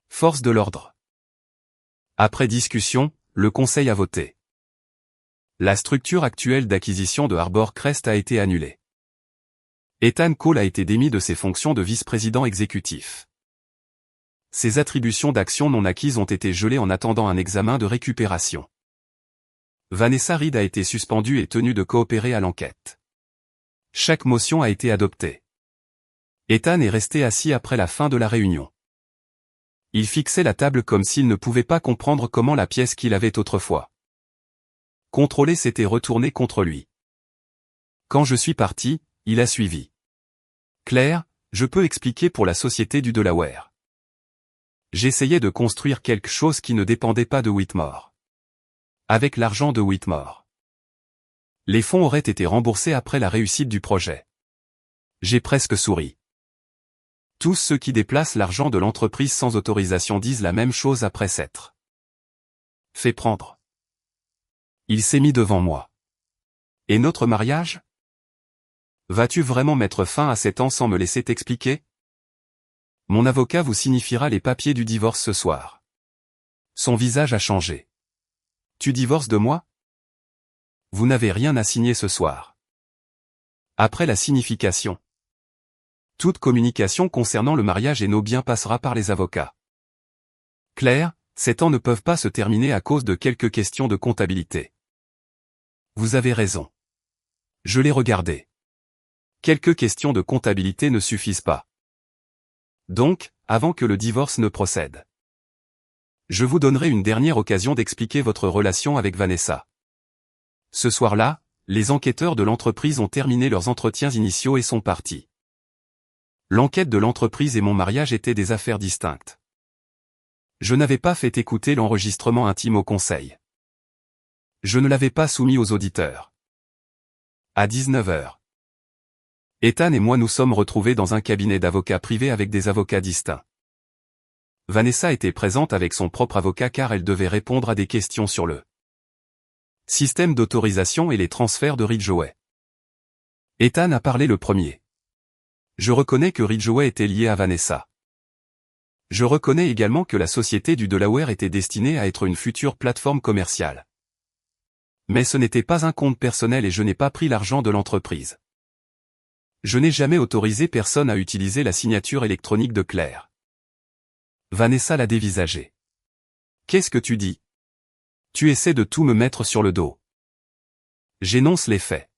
forces de l'ordre. Après discussion, le Conseil a voté. La structure actuelle d'acquisition de Harbor Crest a été annulée. Ethan Cole a été démis de ses fonctions de vice-président exécutif. Ses attributions d'actions non acquises ont été gelées en attendant un examen de récupération. Vanessa Reed a été suspendue et tenue de coopérer à l'enquête. Chaque motion a été adoptée. Ethan est resté assis après la fin de la réunion. Il fixait la table comme s'il ne pouvait pas comprendre comment la pièce qu'il avait autrefois contrôlée s'était retournée contre lui. Quand je suis parti, il a suivi. Claire, je peux expliquer pour la société du Delaware. J'essayais de construire quelque chose qui ne dépendait pas de Whitmore. Avec l'argent de Whitmore. Les fonds auraient été remboursés après la réussite du projet. J'ai presque souri. Tous ceux qui déplacent l'argent de l'entreprise sans autorisation disent la même chose après s'être fait prendre. Il s'est mis devant moi. Et notre mariage? Vas-tu vraiment mettre fin à 7 ans sans me laisser t'expliquer? Mon avocat vous signifiera les papiers du divorce ce soir. Son visage a changé. Tu divorces de moi? Vous n'avez rien à signer ce soir. Après la signification. Toute communication concernant le mariage et nos biens passera par les avocats. Claire, 7 ans ne peuvent pas se terminer à cause de quelques questions de comptabilité. Vous avez raison. Je l'ai regardé. Quelques questions de comptabilité ne suffisent pas. Donc, avant que le divorce ne procède. Je vous donnerai une dernière occasion d'expliquer votre relation avec Vanessa. Ce soir-là, les enquêteurs de l'entreprise ont terminé leurs entretiens initiaux et sont partis. L'enquête de l'entreprise et mon mariage étaient des affaires distinctes. Je n'avais pas fait écouter l'enregistrement intime au conseil. Je ne l'avais pas soumis aux auditeurs. À 19h. Ethan et moi nous sommes retrouvés dans un cabinet d'avocats privé avec des avocats distincts. Vanessa était présente avec son propre avocat car elle devait répondre à des questions sur le système d'autorisation et les transferts de Ridgeway. Ethan a parlé le premier. Je reconnais que Ridgeway était lié à Vanessa. Je reconnais également que la société du Delaware était destinée à être une future plateforme commerciale. Mais ce n'était pas un compte personnel et je n'ai pas pris l'argent de l'entreprise. Je n'ai jamais autorisé personne à utiliser la signature électronique de Claire. Vanessa l'a dévisagé. Qu'est-ce que tu dis? Tu essaies de tout me mettre sur le dos. J'énonce les faits.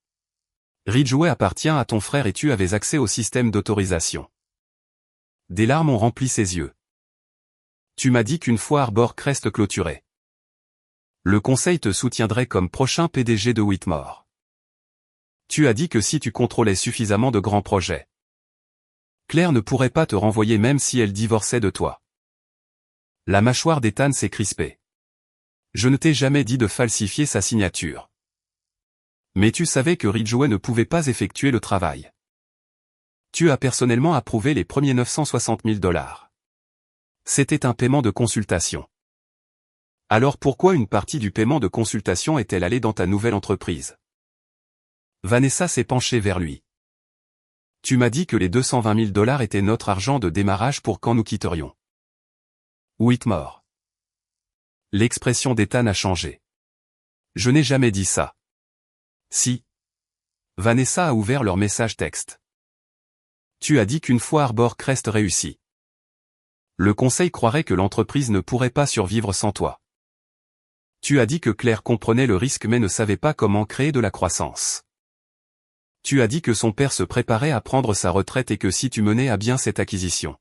Ridgeway appartient à ton frère et tu avais accès au système d'autorisation. Des larmes ont rempli ses yeux. Tu m'as dit qu'une fois Arbor-Crest clôturé, le conseil te soutiendrait comme prochain PDG de Whitmore. Tu as dit que si tu contrôlais suffisamment de grands projets, Claire ne pourrait pas te renvoyer même si elle divorçait de toi. La mâchoire d'Ethan s'est crispée. Je ne t'ai jamais dit de falsifier sa signature. Mais tu savais que Ridgeway ne pouvait pas effectuer le travail. Tu as personnellement approuvé les premiers 960 000 $. C'était un paiement de consultation. Alors pourquoi une partie du paiement de consultation est-elle allée dans ta nouvelle entreprise? Vanessa s'est penchée vers lui. Tu m'as dit que les 220 000 $ étaient notre argent de démarrage pour quand nous quitterions Whitmore. L'expression d'Ethan a changé. Je n'ai jamais dit ça. Si. Vanessa a ouvert leur message texte. Tu as dit qu'une fois Arbor-Crest réussi, le conseil croirait que l'entreprise ne pourrait pas survivre sans toi. Tu as dit que Claire comprenait le risque mais ne savait pas comment créer de la croissance. Tu as dit que son père se préparait à prendre sa retraite et que si tu menais à bien cette acquisition,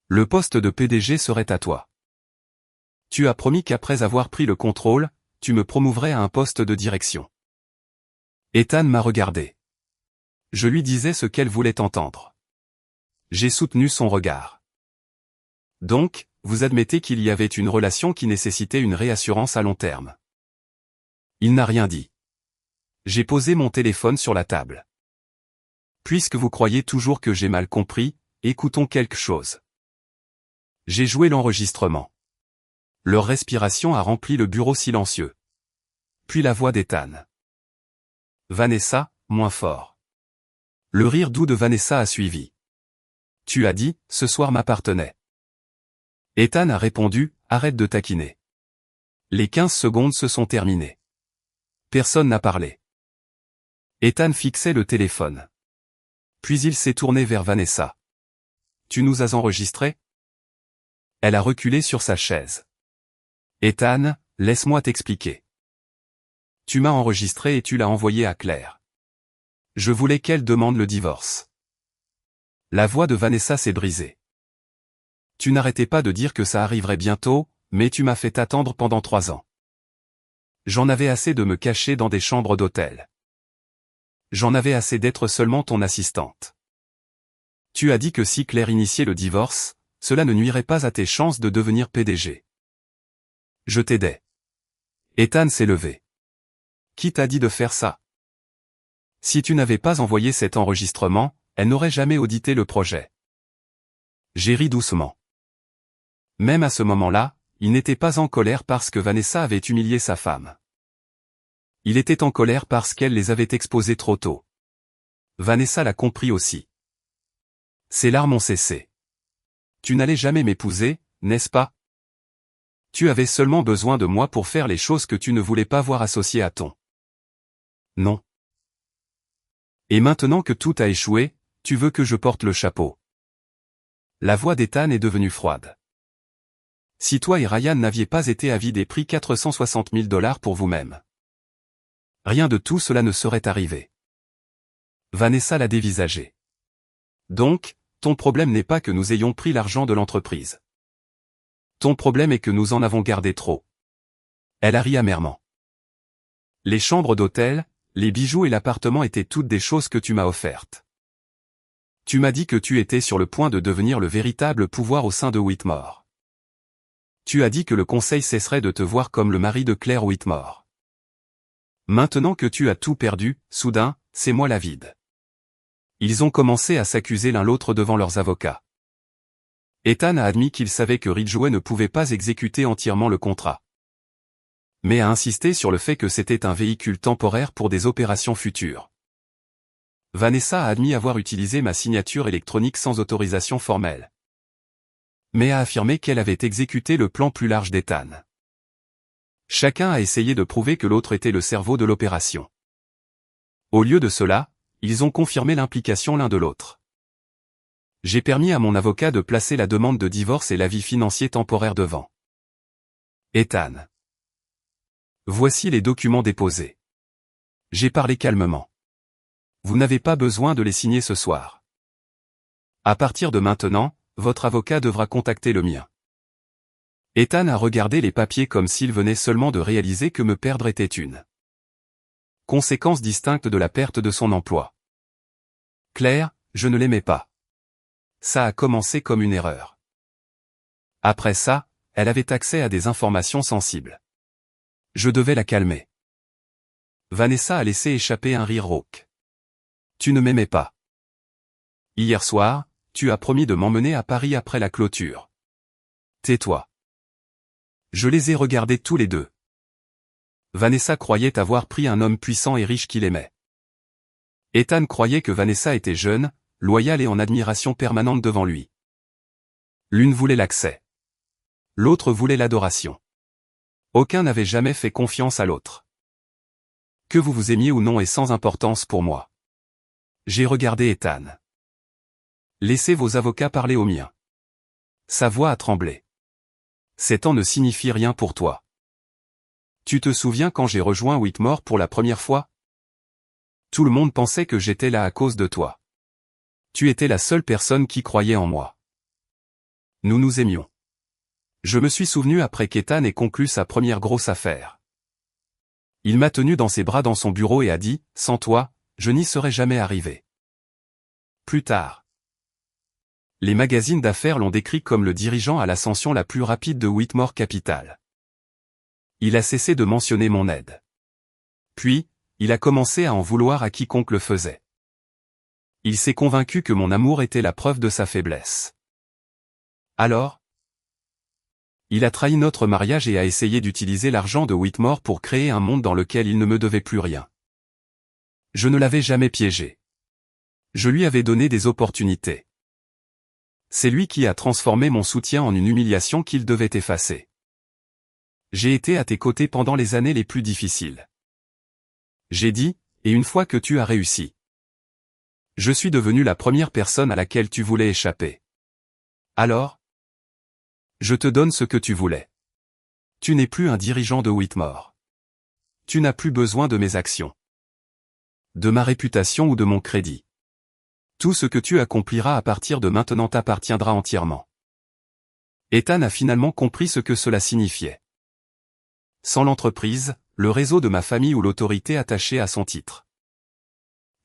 le poste de PDG serait à toi. Tu as promis qu'après avoir pris le contrôle, tu me promouvrais à un poste de direction. Ethan m'a regardé. Je lui disais ce qu'elle voulait entendre. J'ai soutenu son regard. Donc, vous admettez qu'il y avait une relation qui nécessitait une réassurance à long terme. Il n'a rien dit. J'ai posé mon téléphone sur la table. Puisque vous croyez toujours que j'ai mal compris, écoutons quelque chose. J'ai joué l'enregistrement. Leur respiration a rempli le bureau silencieux. Puis la voix d'Ethan. Vanessa, moins fort. Le rire doux de Vanessa a suivi. Tu as dit, ce soir m'appartenait. Ethan a répondu, arrête de taquiner. Les 15 secondes se sont terminées. Personne n'a parlé. Ethan fixait le téléphone. Puis il s'est tourné vers Vanessa. Tu nous as enregistrés? Elle a reculé sur sa chaise. Ethan, laisse-moi t'expliquer. Tu m'as enregistré et tu l'as envoyé à Claire. Je voulais qu'elle demande le divorce. La voix de Vanessa s'est brisée. Tu n'arrêtais pas de dire que ça arriverait bientôt, mais tu m'as fait attendre pendant 3 ans. J'en avais assez de me cacher dans des chambres d'hôtel. J'en avais assez d'être seulement ton assistante. Tu as dit que si Claire initiait le divorce, cela ne nuirait pas à tes chances de devenir PDG. Je t'aidais. Ethan s'est levé. Qui t'a dit de faire ça? Si tu n'avais pas envoyé cet enregistrement, elle n'aurait jamais audité le projet. J'ai ri doucement. Même à ce moment-là, il n'était pas en colère parce que Vanessa avait humilié sa femme. Il était en colère parce qu'elle les avait exposés trop tôt. Vanessa l'a compris aussi. Ses larmes ont cessé. Tu n'allais jamais m'épouser, n'est-ce pas? Tu avais seulement besoin de moi pour faire les choses que tu ne voulais pas voir associées à ton. Non. Et maintenant que tout a échoué, tu veux que je porte le chapeau. La voix d'Ethan est devenue froide. Si toi et Ryan n'aviez pas été avides et pris 460 000 $ pour vous-même. Rien de tout cela ne serait arrivé. Vanessa l'a dévisagé. Donc, ton problème n'est pas que nous ayons pris l'argent de l'entreprise. Ton problème est que nous en avons gardé trop. Elle a ri amèrement. Les chambres d'hôtel, les bijoux et l'appartement étaient toutes des choses que tu m'as offertes. Tu m'as dit que tu étais sur le point de devenir le véritable pouvoir au sein de Whitmore. Tu as dit que le conseil cesserait de te voir comme le mari de Claire Whitmore. Maintenant que tu as tout perdu, soudain, c'est moi la vide. Ils ont commencé à s'accuser l'un l'autre devant leurs avocats. Ethan a admis qu'il savait que Ridgway ne pouvait pas exécuter entièrement le contrat. Mais a insisté sur le fait que c'était un véhicule temporaire pour des opérations futures. Vanessa a admis avoir utilisé ma signature électronique sans autorisation formelle. Mais a affirmé qu'elle avait exécuté le plan plus large d'Ethan. Chacun a essayé de prouver que l'autre était le cerveau de l'opération. Au lieu de cela, ils ont confirmé l'implication l'un de l'autre. J'ai permis à mon avocat de placer la demande de divorce et l'avis financier temporaire devant Ethan. Voici les documents déposés. J'ai parlé calmement. Vous n'avez pas besoin de les signer ce soir. À partir de maintenant, votre avocat devra contacter le mien. Ethan a regardé les papiers comme s'il venait seulement de réaliser que me perdre était une conséquence distincte de la perte de son emploi. Claire, je ne l'aimais pas. Ça a commencé comme une erreur. Après ça, elle avait accès à des informations sensibles. Je devais la calmer. Vanessa a laissé échapper un rire rauque. Tu ne m'aimais pas. Hier soir, tu as promis de m'emmener à Paris après la clôture. Tais-toi. Je les ai regardés tous les deux. Vanessa croyait avoir pris un homme puissant et riche qu'il aimait. Ethan croyait que Vanessa était jeune, loyale et en admiration permanente devant lui. L'une voulait l'accès. L'autre voulait l'adoration. Aucun n'avait jamais fait confiance à l'autre. Que vous vous aimiez ou non est sans importance pour moi. J'ai regardé Ethan. Laissez vos avocats parler au mien. Sa voix a tremblé. Ces temps ne signifient rien pour toi. Tu te souviens quand j'ai rejoint Whitmore pour la première fois? Tout le monde pensait que j'étais là à cause de toi. Tu étais la seule personne qui croyait en moi. Nous nous aimions. Je me suis souvenu après qu'Ethan ait conclu sa première grosse affaire. Il m'a tenu dans ses bras dans son bureau et a dit, sans toi, je n'y serais jamais arrivé. Plus tard. Les magazines d'affaires l'ont décrit comme le dirigeant à l'ascension la plus rapide de Whitmore Capital. Il a cessé de mentionner mon aide. Puis, il a commencé à en vouloir à quiconque le faisait. Il s'est convaincu que mon amour était la preuve de sa faiblesse. Alors, il a trahi notre mariage et a essayé d'utiliser l'argent de Whitmore pour créer un monde dans lequel il ne me devait plus rien. Je ne l'avais jamais piégé. Je lui avais donné des opportunités. C'est lui qui a transformé mon soutien en une humiliation qu'il devait effacer. J'ai été à tes côtés pendant les années les plus difficiles. J'ai dit, et une fois que tu as réussi, je suis devenu la première personne à laquelle tu voulais échapper. Alors, je te donne ce que tu voulais. Tu n'es plus un dirigeant de Whitmore. Tu n'as plus besoin de mes actions. de ma réputation ou de mon crédit. Tout ce que tu accompliras à partir de maintenant t'appartiendra entièrement. Ethan a finalement compris ce que cela signifiait. Sans l'entreprise, le réseau de ma famille ou l'autorité attachée à son titre.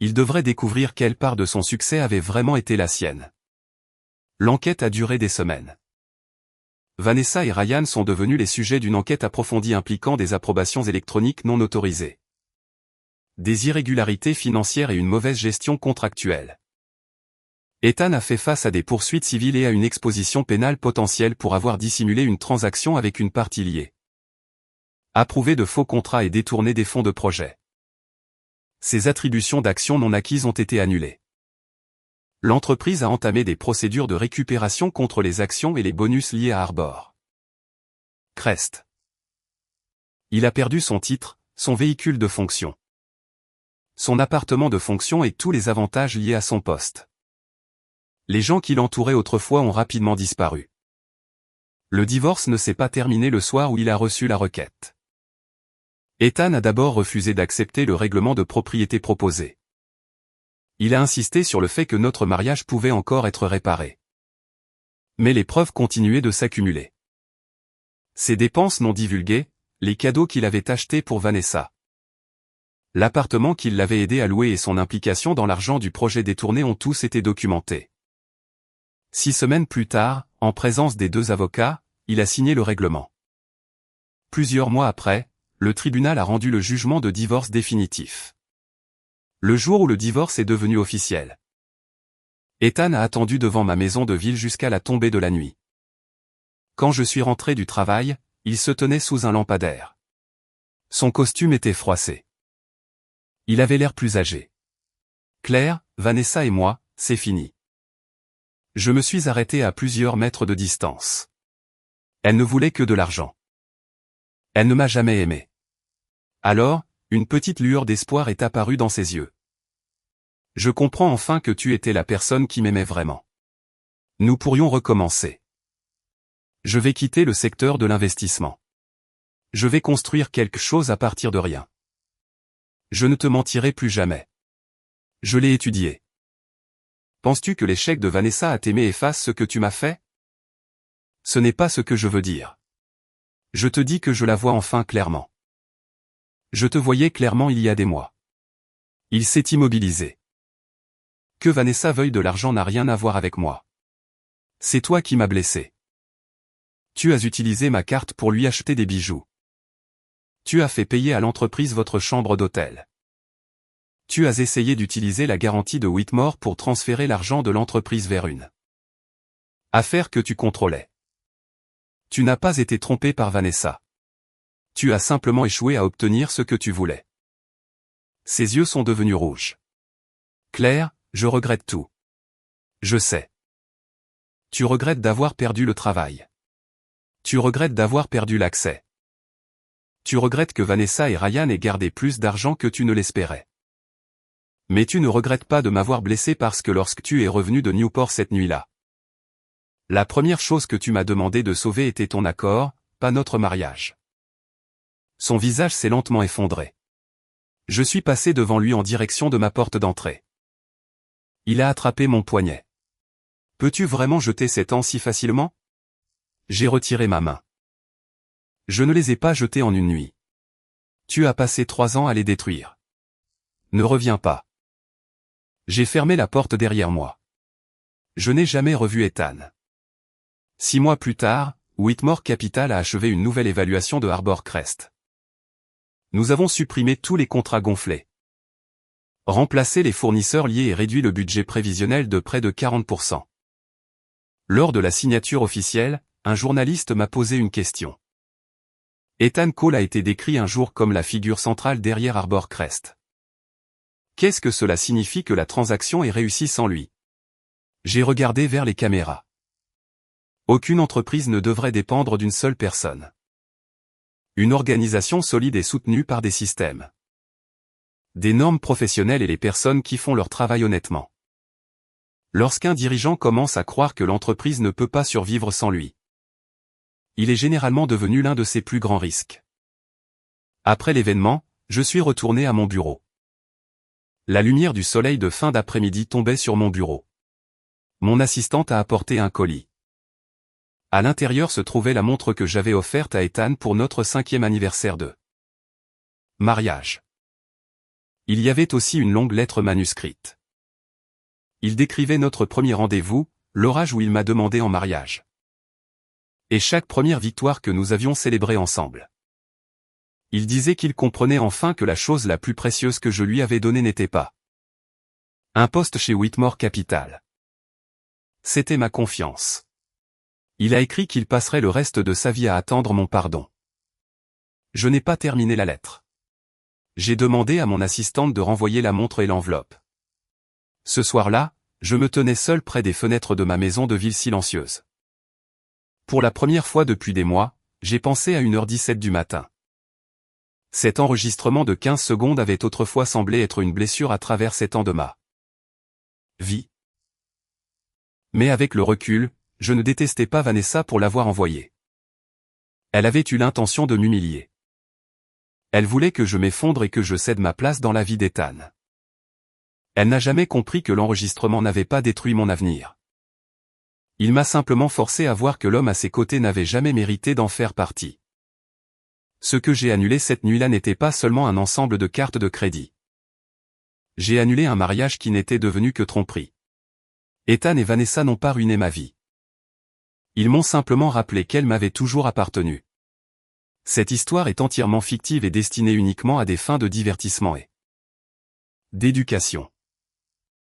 Il devrait découvrir quelle part de son succès avait vraiment été la sienne. L'enquête a duré des semaines. Vanessa et Ryan sont devenus les sujets d'une enquête approfondie impliquant des approbations électroniques non autorisées, des irrégularités financières et une mauvaise gestion contractuelle. Ethan a fait face à des poursuites civiles et à une exposition pénale potentielle pour avoir dissimulé une transaction avec une partie liée, approuvé de faux contrats et détourné des fonds de projet. Ses attributions d'actions non acquises ont été annulées. L'entreprise a entamé des procédures de récupération contre les actions et les bonus liés à Arbor Crest. Il a perdu son titre, son véhicule de fonction, son appartement de fonction et tous les avantages liés à son poste. Les gens qui l'entouraient autrefois ont rapidement disparu. Le divorce ne s'est pas terminé le soir où il a reçu la requête. Ethan a d'abord refusé d'accepter le règlement de propriété proposé. Il a insisté sur le fait que notre mariage pouvait encore être réparé. Mais les preuves continuaient de s'accumuler. Ses dépenses non divulguées, les cadeaux qu'il avait achetés pour Vanessa, l'appartement qu'il l'avait aidé à louer et son implication dans l'argent du projet détourné ont tous été documentés. 6 semaines plus tard, en présence des 2 avocats, il a signé le règlement. Plusieurs mois après, le tribunal a rendu le jugement de divorce définitif. Le jour où le divorce est devenu officiel. Ethan a attendu devant ma maison de ville jusqu'à la tombée de la nuit. Quand je suis rentré du travail, il se tenait sous un lampadaire. Son costume était froissé. Il avait l'air plus âgé. Claire, Vanessa et moi, c'est fini. Je me suis arrêté à plusieurs mètres de distance. Elle ne voulait que de l'argent. Elle ne m'a jamais aimé. Alors, une petite lueur d'espoir est apparue dans ses yeux. Je comprends enfin que tu étais la personne qui m'aimait vraiment. Nous pourrions recommencer. Je vais quitter le secteur de l'investissement. Je vais construire quelque chose à partir de rien. Je ne te mentirai plus jamais. Je l'ai étudié. Penses-tu que l'échec de Vanessa à t'aimer efface ce que tu m'as fait? Ce n'est pas ce que je veux dire. Je te dis que je la vois enfin clairement. Je te voyais clairement il y a des mois. Il s'est immobilisé. Que Vanessa veuille de l'argent n'a rien à voir avec moi. C'est toi qui m'as blessé. Tu as utilisé ma carte pour lui acheter des bijoux. Tu as fait payer à l'entreprise votre chambre d'hôtel. Tu as essayé d'utiliser la garantie de Whitmore pour transférer l'argent de l'entreprise vers une affaire que tu contrôlais. Tu n'as pas été trompé par Vanessa. Tu as simplement échoué à obtenir ce que tu voulais. Ses yeux sont devenus rouges. Claire, je regrette tout. Je sais. Tu regrettes d'avoir perdu le travail. Tu regrettes d'avoir perdu l'accès. Tu regrettes que Vanessa et Ryan aient gardé plus d'argent que tu ne l'espérais. Mais tu ne regrettes pas de m'avoir blessé parce que lorsque tu es revenu de Newport cette nuit-là, la première chose que tu m'as demandé de sauver était ton accord, pas notre mariage. Son visage s'est lentement effondré. Je suis passé devant lui en direction de ma porte d'entrée. Il a attrapé mon poignet. Peux-tu vraiment jeter ces temps si facilement? J'ai retiré ma main. Je ne les ai pas jetés en une nuit. Tu as passé 3 ans à les détruire. Ne reviens pas. J'ai fermé la porte derrière moi. Je n'ai jamais revu Ethan. 6 mois plus tard, Whitmore Capital a achevé une nouvelle évaluation de Arbor Crest. Nous avons supprimé tous les contrats gonflés, remplacé les fournisseurs liés et réduit le budget prévisionnel de près de 40%. Lors de la signature officielle, un journaliste m'a posé une question. Ethan Cole a été décrit un jour comme la figure centrale derrière Arbor Crest. Qu'est-ce que cela signifie que la transaction ait réussi sans lui? J'ai regardé vers les caméras. Aucune entreprise ne devrait dépendre d'une seule personne. Une organisation solide et soutenue par des systèmes, des normes professionnelles et les personnes qui font leur travail honnêtement. Lorsqu'un dirigeant commence à croire que l'entreprise ne peut pas survivre sans lui, il est généralement devenu l'un de ses plus grands risques. Après l'événement, je suis retourné à mon bureau. La lumière du soleil de fin d'après-midi tombait sur mon bureau. Mon assistante a apporté un colis. À l'intérieur se trouvait la montre que j'avais offerte à Ethan pour notre 5e anniversaire de mariage. Il y avait aussi une longue lettre manuscrite. Il décrivait notre premier rendez-vous, l'orage où il m'a demandé en mariage. Et chaque première victoire que nous avions célébrée ensemble. Il disait qu'il comprenait enfin que la chose la plus précieuse que je lui avais donnée n'était pas un poste chez Whitmore Capital. C'était ma confiance. Il a écrit qu'il passerait le reste de sa vie à attendre mon pardon. Je n'ai pas terminé la lettre. J'ai demandé à mon assistante de renvoyer la montre et l'enveloppe. Ce soir-là, je me tenais seul près des fenêtres de ma maison de ville silencieuse. Pour la première fois depuis des mois, j'ai pensé à 1h17 du matin. Cet enregistrement de 15 secondes avait autrefois semblé être une blessure à travers ces temps de ma vie. Mais avec le recul, je ne détestais pas Vanessa pour l'avoir envoyé. Elle avait eu l'intention de m'humilier. Elle voulait que je m'effondre et que je cède ma place dans la vie d'Ethan. Elle n'a jamais compris que l'enregistrement n'avait pas détruit mon avenir. Il m'a simplement forcé à voir que l'homme à ses côtés n'avait jamais mérité d'en faire partie. Ce que j'ai annulé cette nuit-là n'était pas seulement un ensemble de cartes de crédit. J'ai annulé un mariage qui n'était devenu que tromperie. Ethan et Vanessa n'ont pas ruiné ma vie. Ils m'ont simplement rappelé qu'elle m'avait toujours appartenu. Cette histoire est entièrement fictive et destinée uniquement à des fins de divertissement et d'éducation.